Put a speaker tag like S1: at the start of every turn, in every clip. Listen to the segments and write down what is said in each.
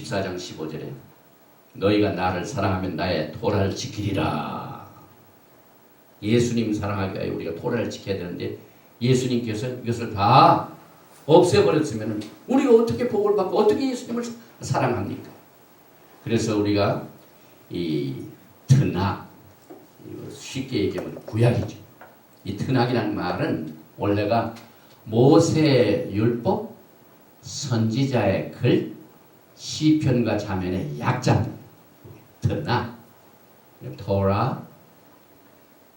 S1: 24장 15절에 너희가 나를 사랑하면 나의 토라를 지키리라. 예수님 사랑하기 위해 우리가 토라를 지켜야 되는데 예수님께서 이것을 다 없애버렸으면 우리가 어떻게 복을 받고 어떻게 예수님을 사랑합니까? 그래서 우리가 이 트낙, 쉽게 얘기하면 구약이죠. 이 트낙이라는 말은 원래가 모세 율법, 선지자의 글, 시편과 자면의 약자입니다. 트낙, 토라,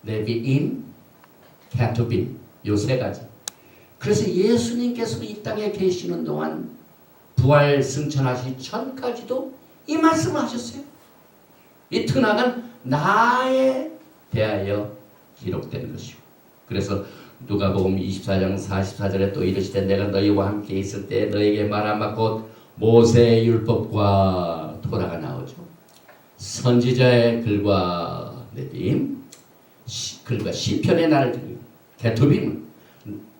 S1: 레비임, 케투빔, 요 세 가지. 그래서 예수님께서 이 땅에 계시는 동안 부활 승천하시 전까지도 이 말씀을 하셨어요. 이 트낙은 나에 대하여 기록된 것이고, 그래서 누가복음 24장 44절에 또 이르시되 내가 너희와 함께 있을 때 너희에게 말하마 곧 모세의 율법과 토라가 나오죠. 선지자의 글과 레비임, 글과 시편의 나를 드리고 케투빔은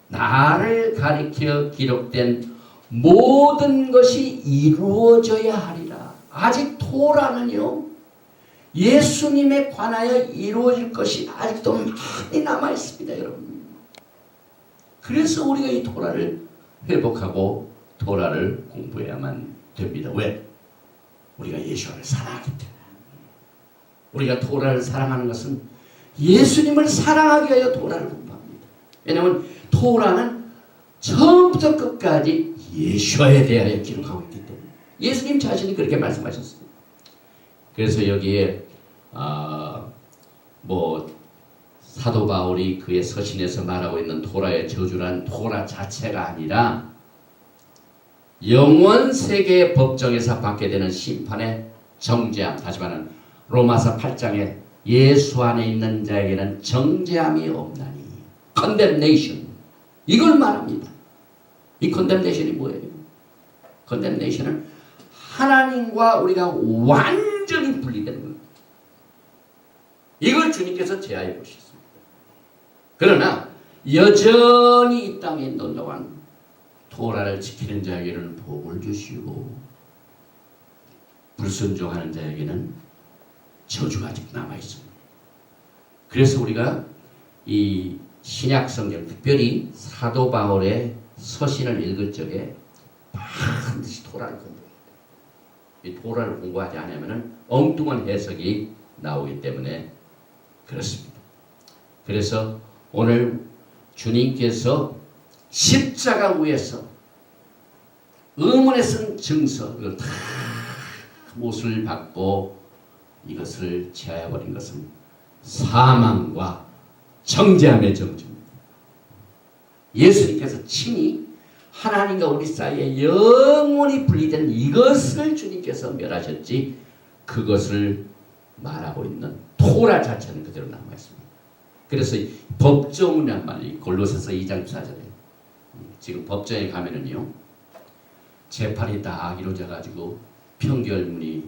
S1: 나를 가리켜 기록된 모든 것이 이루어져야 하리라. 아직 토라는요, 예수님에 관하여 이루어질 것이 아직도 많이 남아 있습니다, 여러분. 그래서 우리가 이 토라를 회복하고 토라를 공부해야만 됩니다. 왜? 우리가 예수를 사랑하기 때문에. 우리가 토라를 사랑하는 것은 예수님을 사랑하기 위하여 토라를 공부합니다. 왜냐하면 토라는 처음부터 끝까지 예수에 대하여 기록하고 있기 때문에 예수님 자신이 그렇게 말씀하셨습니다. 그래서 여기에 사도 바울이 그의 서신에서 말하고 있는 토라의 저주란 토라 자체가 아니라 영원 세계의 법정에서 받게 되는 심판의 정죄함. 다시 말하면 로마서 8장에 예수 안에 있는 자에게는 정죄함이 없나니 condemnation, 이걸 말합니다. 이 condemnation이 뭐예요? condemnation은 하나님과 우리가 완전히 분리되는 겁니다. 이걸 주님께서 제하해 보셨습니다. 그러나 여전히 이 땅에 있는 동안 토라를 지키는 자에게는 복을 주시고 불순종하는 자에게는 저주가 아직 남아 있습니다. 그래서 우리가 이 신약 성경, 특별히 사도 바울의 서신을 읽을 적에 반드시 토라를 공부해야 돼요. 이 토라를 공부하지 않으면 엉뚱한 해석이 나오기 때문에 그렇습니다. 그래서 오늘 주님께서 십자가 위에서 의문에 쓴 증서, 이걸 다 못을 받고 이것을 제하여버린 것은 사망과 정죄함의 정죄입니다. 예수님께서 친히 하나님과 우리 사이에 영원히 분리된 이것을 주님께서 멸하셨지, 그것을 말하고 있는 토라 자체는 그대로 남아있습니다. 그래서 법정이란 말이 골로새서 2장 4절에 지금 법정에 가면은요, 재판이 다 이루어져가지고 평결문이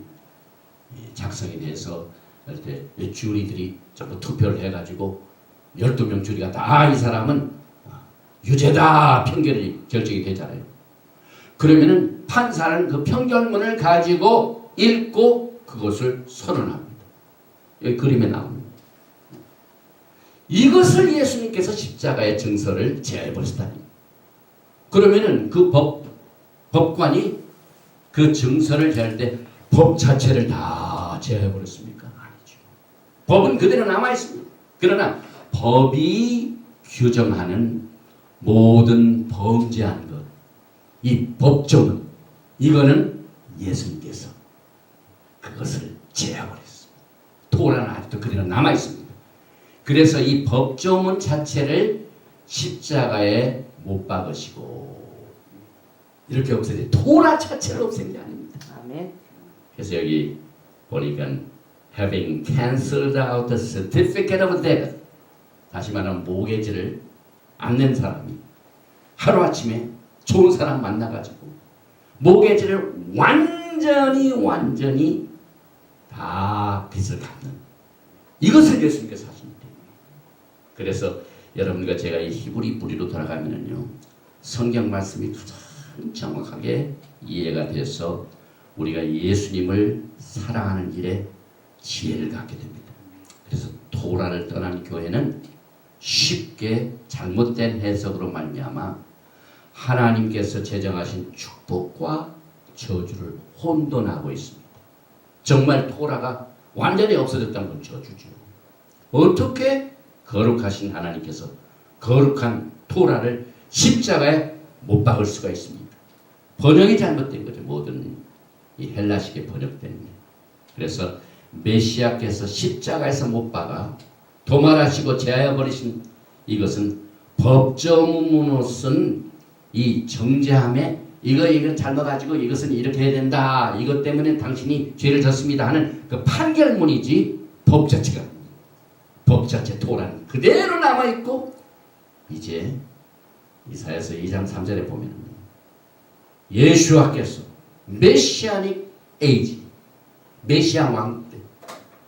S1: 작성이 돼서 이렇게 주리들이 전부 투표를 해가지고 12명 주리가 다 이 사람은 유죄다 평결이 결정이 되잖아요. 그러면은 판사는 그 평결문을 가지고 읽고 그것을 선언합니다. 여기 그림에 나옵니다. 이것을 예수님께서 십자가의 증서를 제해버리시다니. 그러면은 그 법관이 그 증서를 제할 때 법 자체를 다 제해버렸습니까? 아니죠. 법은 그대로 남아있습니다. 그러나 법이 규정하는 모든 범죄한 것, 이 법조문, 이거는 예수님께서 그것을 제해버렸습니다. 토라는 아직도 그대로 남아있습니다. 그래서 이 법조문 자체를 십자가에 못 박으시고 이렇게 없애지, 토라 자체를 없앤 게 아닙니다. 아멘. 그래서 여기 보니까 having cancelled out the certificate of death, 다시 말하면 모계지를 안 낸 사람이 하루아침에 좋은 사람 만나가지고 모계지를 완전히 다 빚을 갚는, 이것을 예수님께서 하십니다. 그래서 여러분과 제가 이 히브리 뿌리로 돌아가면은요, 성경 말씀이 가장 정확하게 이해가 돼서 우리가 예수님을 사랑하는 일에 지혜를 갖게 됩니다. 그래서 토라를 떠난 교회는 쉽게 잘못된 해석으로 말미암아 하나님께서 제정하신 축복과 저주를 혼돈하고 있습니다. 정말 토라가 완전히 없어졌다는 건 저주죠. 어떻게 거룩하신 하나님께서 거룩한 토라를 십자가에 못 박을 수가 있습니까? 번역이 잘못된 거죠. 모든 이 헬라식의 번역 때문에. 그래서 메시아께서 십자가에서 못 박아 도말하시고 제하여 버리신 이것은 법정문으로 쓴 이 정죄함에 이거 잘못가지고 이것은 이렇게 해야 된다. 이것 때문에 당신이 죄를 졌습니다 하는 그 판결문이지 법 자체가 법 자체 토라는 그대로 남아있고 이제 이사야서 2장 3절에 보면 예수와께서 메시아닉 에이지 메시아 왕 때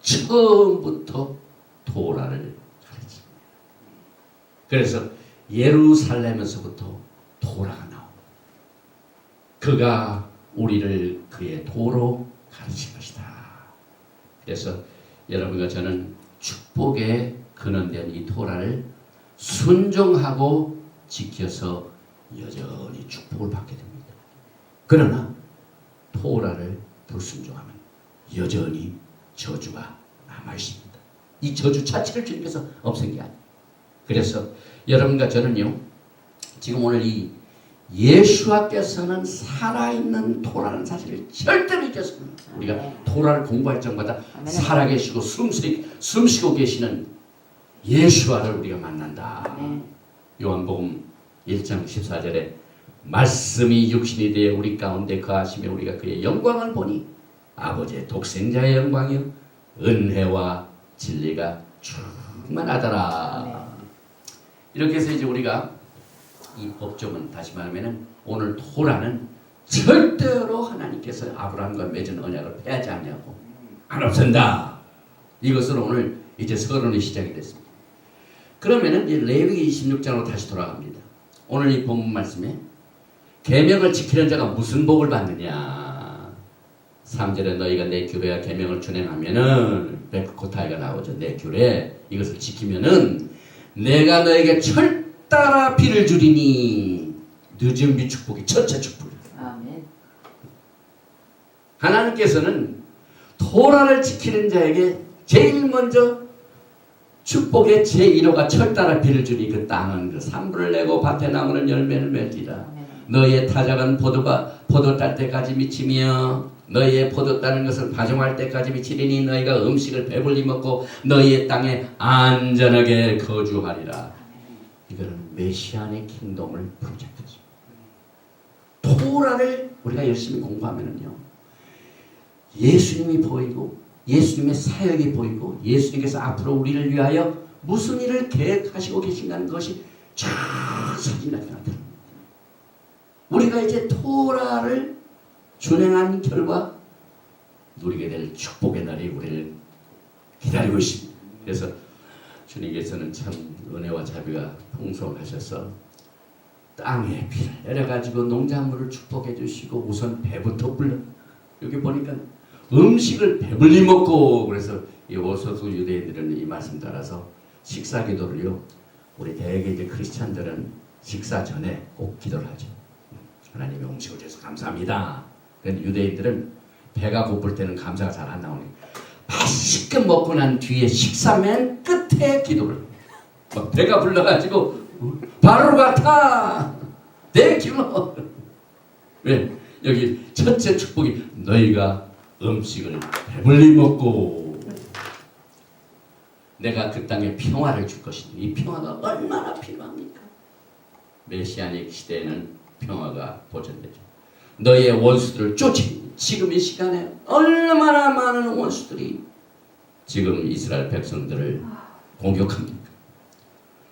S1: 처음부터 토라를 가르칩니다. 그래서 예루살렘에서부터 토라가 나옵니다. 그가 우리를 그의 도로 가르칠 것이다. 그래서 여러분과 저는 축복의 근원된 이 토라를 순종하고 지켜서 여전히 축복을 받게 됩니다. 그러나 토라를 불순종하면 여전히 저주가 남아있습니다. 이 저주 자체를 주님께서 없앤 게 아니에요. 그래서 여러분과 저는요, 지금 오늘 이 예수와께서는 살아있는 토라는 사실을 절대로 잊었습니다. 우리가 토라를 공부할 적마다 살아계시고 숨쉬고 계시는 예수와를 우리가 만난다. 요한복음 1장 14절에 말씀이 육신이 되어 우리 가운데 거하시며 우리가 그의 영광을 보니 아버지의 독생자의 영광이요 은혜와 진리가 충만하더라. 이렇게 해서 이제 우리가 이 법조문 다시 말하면은 오늘 토라는 절대로 하나님께서 아브라함과 맺은 언약을 폐하지 않냐고 안 없앤다. 이것으로 오늘 이제 서론이 시작이 됐습니다. 그러면은 이제 레위기 26장으로 다시 돌아갑니다. 오늘 이 본문 말씀에 계명을 지키는 자가 무슨 복을 받느냐. 3절에 너희가 내 규례와 계명을 준행하면은 베크코타이가 나오죠. 내 규례 이것을 지키면은 내가 너에게 따라 비를 주리니 늦은 비 축복이 첫째 축복이에요. 아멘. 하나님께서는 토라를 지키는 자에게 제일 먼저 축복의 제1호가 철따라 비를 주니 그 땅은 그 산불을 내고 밭에 나무는 열매를 맺리라. 너희의 타작은 포도 딸 때까지 미치며 너희의 포도 따는 것을 파종할 때까지 미치리니 너희가 음식을 배불리 먹고 너희의 땅에 안전하게 거주하리라. 이거는 메시아의 킹덤을 프로젝트죠. 토라를 우리가 열심히 공부하면은요, 예수님이 보이고 예수님의 사역이 보이고 예수님께서 앞으로 우리를 위하여 무슨 일을 계획하시고 계신다는 것이 쫙 사진나게 나타납니다. 우리가 이제 토라를 준행한 결과 누리게 될 축복의 날이 우리를 기다리고 있습니다. 그래서 주님께서는 참 은혜와 자비가 풍성하셔서 땅에 비를 내려가지고 농작물을 축복해 주시고 우선 배부터 불러. 여기 보니까 음식을 배불리 먹고, 그래서 이 오소수 유대인들은 이 말씀 따라서 식사 기도를요, 우리 대개 이제 크리스찬들은 식사 전에 꼭 기도를 하죠. 하나님의 음식을 주셔서 감사합니다. 그런데 유대인들은 배가 고플 때는 감사가 잘 안 나오니까 맛있게 먹고 난 뒤에 식사 맨 끝에 기도를 막 배가 불러가지고 바로 같아 내 기도. 왜? 여기 첫째 축복이 너희가 음식을 배불리 먹고 내가 그 땅에 평화를 줄 것이니 이 평화가 얼마나 필요합니까? 메시아닉 시대에는 평화가 보존되죠. 너희의 원수들을 쫓으니 지금 이 시간에 얼마나 많은 원수들이 지금 이스라엘 백성들을 공격합니까?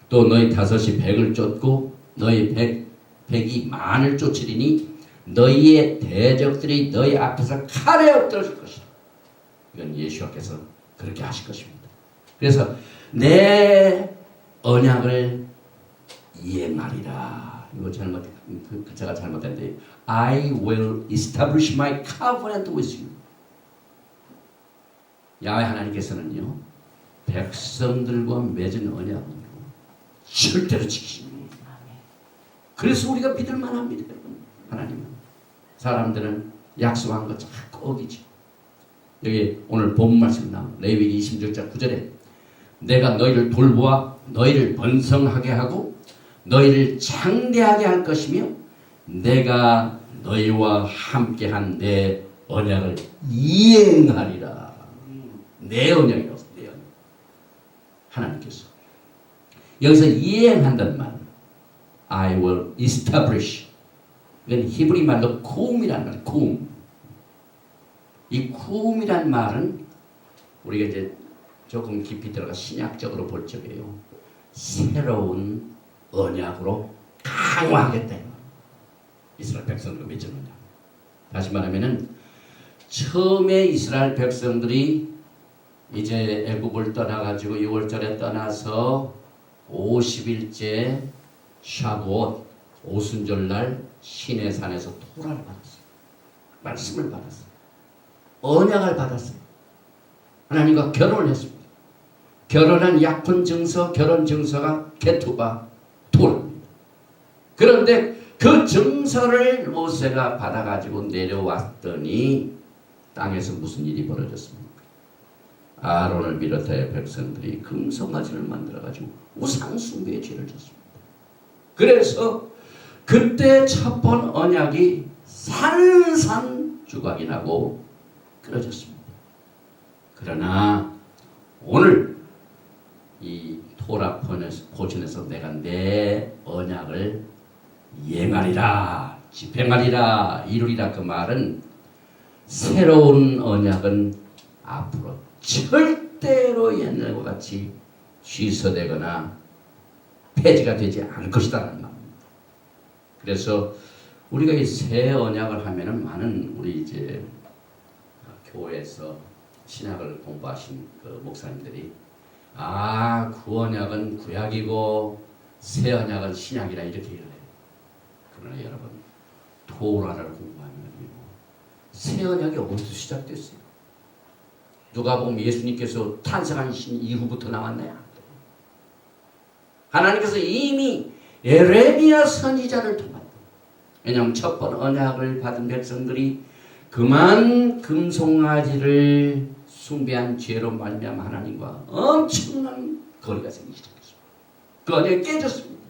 S1: 또 너희 다섯이 백을 쫓고 너희 백이 만을 쫓으리니 너희의 대적들이 너희 앞에서 칼에 엎드러질 것이다. 이건 예수께서 그렇게 하실 것입니다. 그래서 내 언약을 이행하리라. 이거 잘못해 제가 잘못했는데 I will establish my covenant with you. 야훼 하나님께서는요 백성들과 맺은 언약은 절대로 지키십니다. 그래서 우리가 믿을 만합니다. 여러분. 하나님은 사람들은 약속한 거 자꾸 어기죠. 여기 오늘 본 말씀 나온 레위기 26장 9절에 내가 너희를 돌보아 너희를 번성하게 하고 너희를 장대하게 할 것이며 내가 너희와 함께한 내 언약을 이행하리라. 내 언약이라고 내 언약. 하나님께서 여기서 이행한다는 말 I will establish. 이건 히브리 말로 쿠움이라는 말. 쿠움. 이 쿠움이라는 말은 우리가 이제 조금 깊이 들어가 신약적으로 볼 적에요. 새로운 언약으로 강화하겠다. 이스라엘 백성들과 맺은 언약. 다시 말하면은 처음에 이스라엘 백성들이 이제 애굽을 떠나가지고 6월절에 떠나서 50일째 샤브옷 오순절날 시내산에서 토라를 받았어요. 말씀을 받았어요. 언약을 받았어요. 하나님과 결혼을 했습니다. 결혼한 약혼 증서, 결혼 증서가 게투바 토라입니다. 그런데 그 증서를 모세가 받아가지고 내려왔더니 땅에서 무슨 일이 벌어졌습니까? 아론을 비롯하여 백성들이 금송아지를 만들어가지고 우상숭배의 죄를 졌습니다. 그래서 그때 첫 번 언약이 산산조각이 나고 끊어졌습니다. 그러나 오늘 이 토라 포천에서 내가 내 언약을 이행하리라, 집행하리라, 이루리라 그 말은 새로운 언약은 앞으로 절대로 옛날과 같이 취소되거나 폐지가 되지 않을 것이다라는 말입니다. 그래서 우리가 이 새 언약을 하면은 많은 우리 이제 교회에서 신약을 공부하신 그 목사님들이 그 언약은 구약이고 새 언약은 신약이라 이렇게 얘기를 해요. 그러나 여러분 토라를 공부하면요 새 언약이 어디서 시작됐어요? 누가 보면 예수님께서 탄생하신 이후부터 나왔나요? 하나님께서 이미 에레미야 선지자를 통한 왜냐하면 첫 번 언약을 받은 백성들이 그만 금송아지를 숭배한 죄로 말미암아 하나님과 엄청난 거리가 생기기 시작했습니다. 그 언약이 깨졌습니다.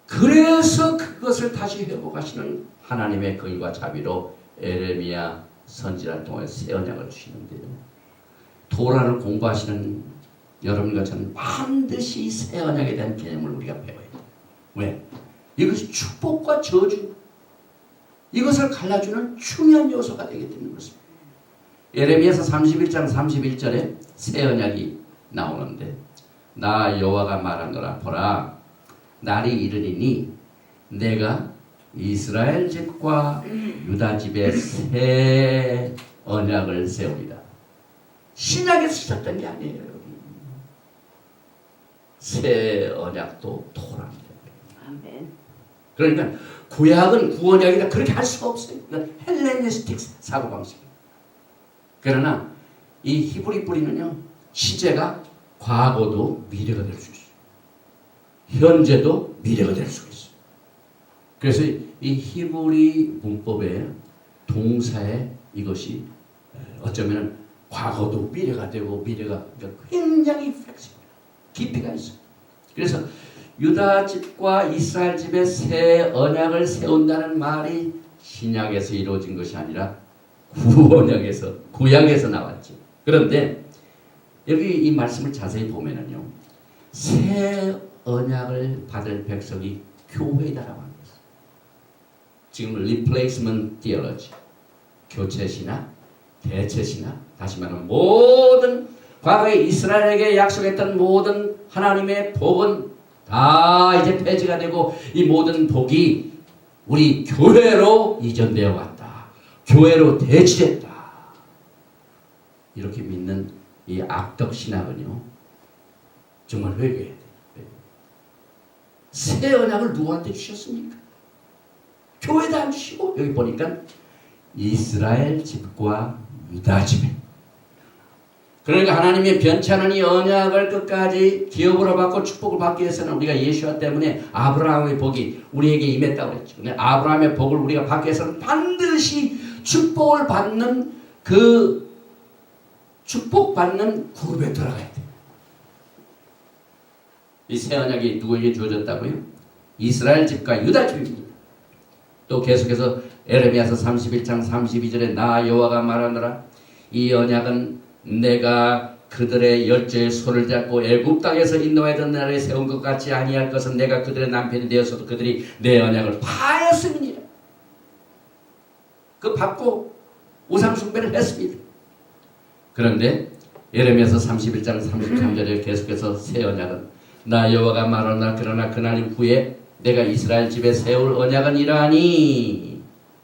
S1: 그래서 그것을 다시 회복하시는 하나님의 긍휼과 자비로 에레미야 선지자를 통해 새 언약을 주시는데요. 토라를 공부하시는 여러분과 저는 반드시 새 언약에 대한 개념을 우리가 배워야 돼요. 왜? 이것이 축복과 저주, 이것을 갈라주는 중요한 요소가 되게 되는 것입니다. 예레미야서 31장 31절에 새 언약이 나오는데 나 여호와가 말하노라 보라 날이 이르리니 내가 이스라엘 집과 유다 집에 새 언약을 세우리라. 신약에서 시작된 게 아니에요. 여러분. 새 언약도 토라입니다.
S2: 아멘.
S1: 그러니까 구약은 구언약이다 그렇게 할 수가 없어요. 헬레니스틱 사고방식이에요. 그러나 이 히브리 뿌리는요 시제가 과거도 미래가 될 수 있어요. 현재도 미래가 될 수가 있어요. 그래서 이 히브리 문법의 동사에 이것이 어쩌면 과거도 미래가 되고 미래가 굉장히 플렉시블해요. 깊이가 있어요. 그래서 유다 집과 이스라엘 집에 새 언약을 세운다는 말이 신약에서 이루어진 것이 아니라 구약에서 나왔죠. 그런데 여기 이 말씀을 자세히 보면은요, 새 언약을 받을 백성이 교회다라고 합니다. 지금 replacement theology, 교체 신학, 대체 신학, 다시 말하면 모든 과거에 이스라엘에게 약속했던 모든 하나님의 복은 다 이제 폐지가 되고 이 모든 복이 우리 교회로 이전되어 왔다. 교회로 대치됐다. 이렇게 믿는 이 악덕 신학은요, 정말 회개해야 돼요. 새 언약을 누구한테 주셨습니까? 교회도 안 주시고 여기 보니까 이스라엘 집과 유다 집에. 그러니까 하나님의 변치 않은 이 언약을 끝까지 기업으로 받고 축복을 받기 위해서는 우리가 예수와 때문에 아브라함의 복이 우리에게 임했다고 그랬죠. 근데 아브라함의 복을 우리가 받기 위해서는 반드시 축복을 받는 그 축복받는 그룹에 들어가야 돼요. 이 새 언약이 누구에게 주어졌다고요? 이스라엘 집과 유다 집입니다. 또 계속해서 에레미야서 31장 32절에 나 여호와가 말하노라 이 언약은 내가 그들의 열조의 손을 잡고 애굽 땅에서 인도하던 나라에 세운 것 같이 아니할 것은 내가 그들의 남편이 되었어도 그들이 내 언약을 파하였음이니라. 그 받고 우상 숭배를 했습니다. 그런데 예레미야서 31장 33절에 계속해서 새 언약은 나 여호와가 말하노라 그러나 그날 후에 내가 이스라엘 집에 세울 언약은 이러하니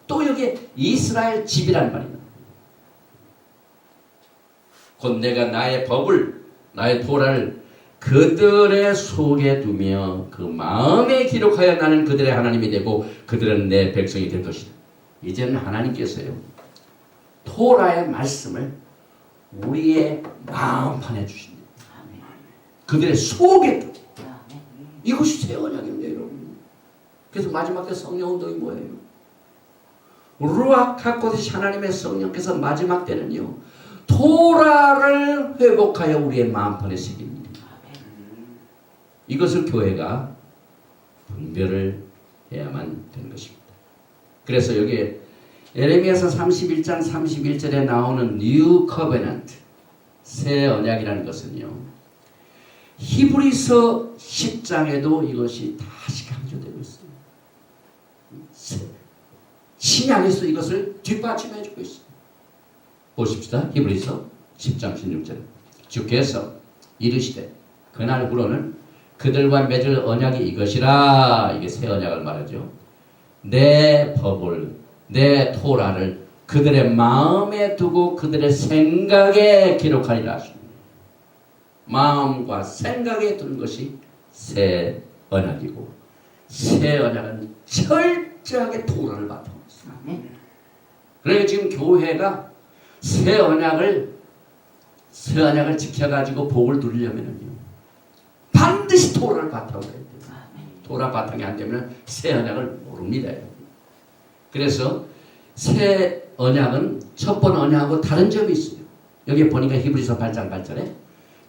S1: 또 여기에 이스라엘 집이란 말입니다. 곧 내가 나의 법을 나의 토라를 그들의 속에 두며 그 마음에 기록하여 나는 그들의 하나님이 되고 그들은 내 백성이 될 것이다. 이제는 하나님께서요 토라의 말씀을 우리의 마음판에 주십니다. 그들의 속에 두고 이것이 새 언약입니다 여러분. 그래서 마지막 때 성령운동이 뭐예요? 루ach 하코데시 하나님의 성령께서 마지막 때는요 토라를 회복하여 우리의 마음판에 새깁니다. 이것을 교회가 분별을 해야만 되는 것입니다. 그래서 여기에 에레미야서 31장 31절에 나오는 New Covenant 새 언약이라는 것은요 히브리서 10장에도 이것이 다시 강조되고 있어요. 신약에서 이것을 뒷받침해 주고 있어요. 보십시다. 히브리서 10장 16절 주께서 이르시되 그날 후로는 그들과 맺을 언약이 이것이라. 이게 새 언약을 말하죠. 내 법을 내 토라를 그들의 마음에 두고 그들의 생각에 기록하리라 하십니다. 마음과 생각에 두는 것이 새 언약이고 새 언약은 철저하게 토라를 바탕으로 있습니다. 그러니까 지금 교회가 새 언약을 지켜가지고 복을 누리려면요 반드시 토라를 바탕으로 해야 돼요. 토라 바탕이 안 되면 새 언약을 모릅니다. 그래서 새 언약은 첫 번 언약하고 다른 점이 있어요. 여기 보니까 히브리서 8장 8절에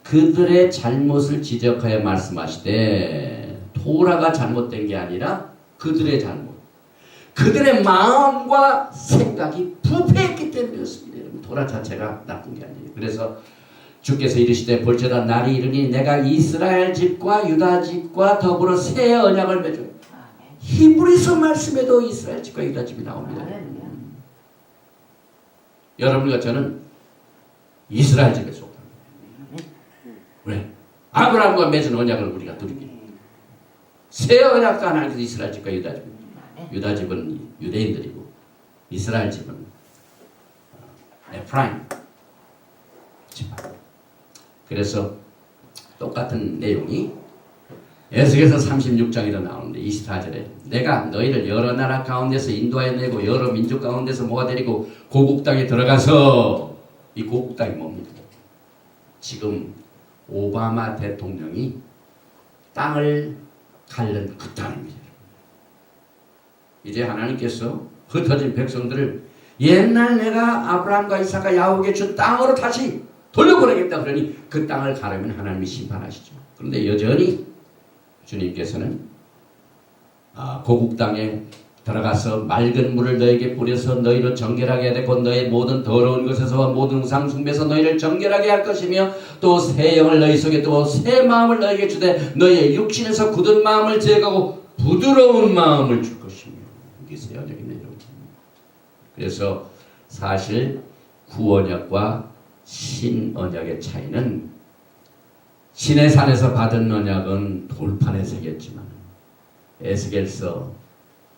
S1: 그들의 잘못을 지적하여 말씀하시되 토라가 잘못된 게 아니라 그들의 잘못. 그들의 마음과 생각이 부패했기 때문이었습니다. 토라 자체가 나쁜 게 아니에요. 그래서 주께서 이르시되 볼지어다 날이 이르니 내가 이스라엘 집과 유다 집과 더불어 새 언약을 맺어요. 히브리서 말씀에도 이스라엘 집과 유다 집이 나옵니다. 여러분과 저는 이스라엘 집에 속합니다. 왜? 아브라함과 맺은 언약을 우리가 누리기. 새 언약도 하나님께서 이스라엘 집과 유다 집입니다. 유다 집은 유대인들이고 이스라엘 집은 에프라임 집안. 그래서 똑같은 내용이 에스겔서 36장에도 나오는데 24절에 내가 너희를 여러 나라 가운데서 인도하여 내고 여러 민족 가운데서 모아들이고 고국 땅에 들어가서 이 고국 땅이 뭡니까? 지금 오바마 대통령이 땅을 갈른 그 땅입니다. 이제 하나님께서 흩어진 백성들을 옛날 내가 아브라함과 이삭과 야곱에게 준 땅으로 다시 돌려보내겠다 그러니 그 땅을 가르면 하나님이 심판하시죠. 그런데 여전히 주님께서는 고국 땅에 들어가서 맑은 물을 너에게 뿌려서 너희를 정결하게 해야 되고 너의 모든 더러운 것에서와 모든 우상 숭배에서 너희를 정결하게 할 것이며 또 새 영을 너희 속에 두고 새 마음을 너에게 주되 너희의 육신에서 굳은 마음을 제거하고 부드러운 마음을 줄 것이며 이게 새 언약입니다. 그래서 사실 구언약과 신언약의 차이는 신의 산에서 받은 언약은 돌판에 새겼지만 에스겔서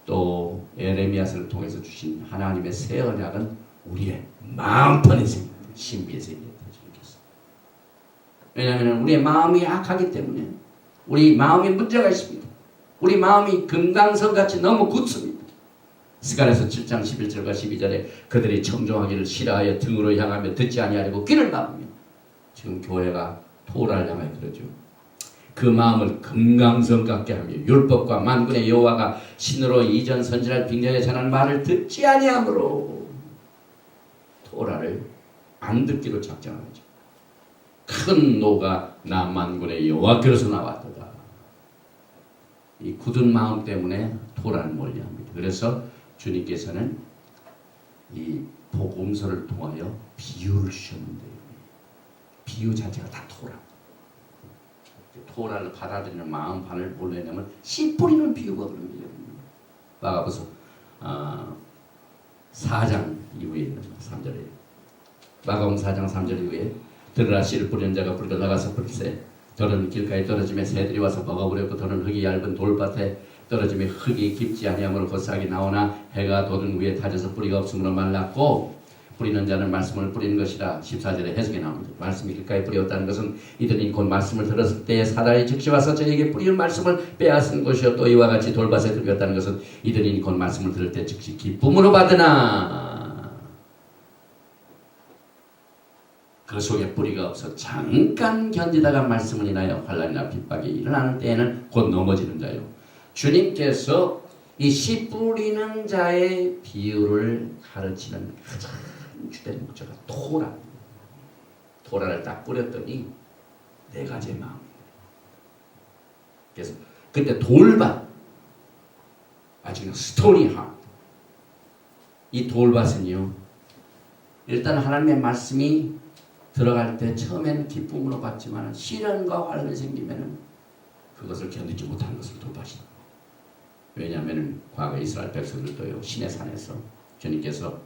S1: 또 에레미야서를 통해서 주신 하나님의 새 언약은 우리의 마음판에 새깁니다. 신비에 새깁니다. 왜냐하면 우리의 마음이 약하기 때문에 우리 마음에 문제가 있습니다. 우리 마음이 금강석같이 너무 굳습니다. 스가랴서 7장 11절과 12절에 그들이 청종하기를 싫어하여 등으로 향하며 듣지 아니하려고 귀를 막으며. 지금 교회가 토라를 향하여 그러죠. 그 마음을 금강석 같게 하며 율법과 만군의 여호와가 신으로 이전 선지자를 빙자에 전한 말을 듣지 아니하므로 토라를 안 듣기로 작정하죠. 큰 노가 나 만군의 여호와께로서 나왔도다. 이 굳은 마음 때문에 토라를 멀리합니다. 그래서 주님께서는 이 복음서를 통하여 비유를 주셨는데요. 비유 자체가 다 토라. 토라를 받아들이는 마음판을 뭘로 했냐면 씨 뿌리는 비유가 그런 거예요. 마가복음 4장 이후에 있는 3절에 마가복음 4장 3절 이후에 들으라 씨를 뿌리는 자가 뿌리고 나가서 뿌리세 더는 길가에 떨어지며 새들이 와서 먹어버렸고 더는 흙이 얇은 돌밭에 떨어지며 흙이 깊지 아니하므로 곧 싹이 나오나 해가 돋은 후에 타져서 뿌리가 없으므로 말랐고 뿌리는 자는 말씀을 뿌리는 것이라 14절에 해석이 나옵니다. 말씀이 길가에 뿌렸다는 것은 이들이 곧 말씀을 들었을 때에 사단이 즉시 와서 저에게 뿌리는 말씀을 빼앗은 것이요 또 이와 같이 돌밭에 들었다는 것은 이들이 곧 말씀을 들을 때 즉시 기쁨으로 받으나 그 속에 뿌리가 없어 잠깐 견디다가 말씀을 인하여 환난이나 핍박이 일어나는 때에는 곧 넘어지는 자요. 주님께서 이 씨 뿌리는 자의 비유를 가르치는 가장 주된 목적은 토라를 딱 뿌렸더니 네 가지의 마음. 그래서 그때 돌밭, 아직 스토니 하트. 이 돌밭은요, 일단 하나님의 말씀이 들어갈 때 처음에는 기쁨으로 받지만 시련과 환난이 생기면은 그것을 견디지 못하는 것을 돌밭이다. 왜냐하면 과거 이스라엘 백성들도요 시내 산에서 주님께서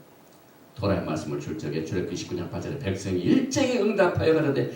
S1: 토라의 말씀을 줄 적에 출애굽기 19장 8절에 백성이 일제히 응답하여 가로되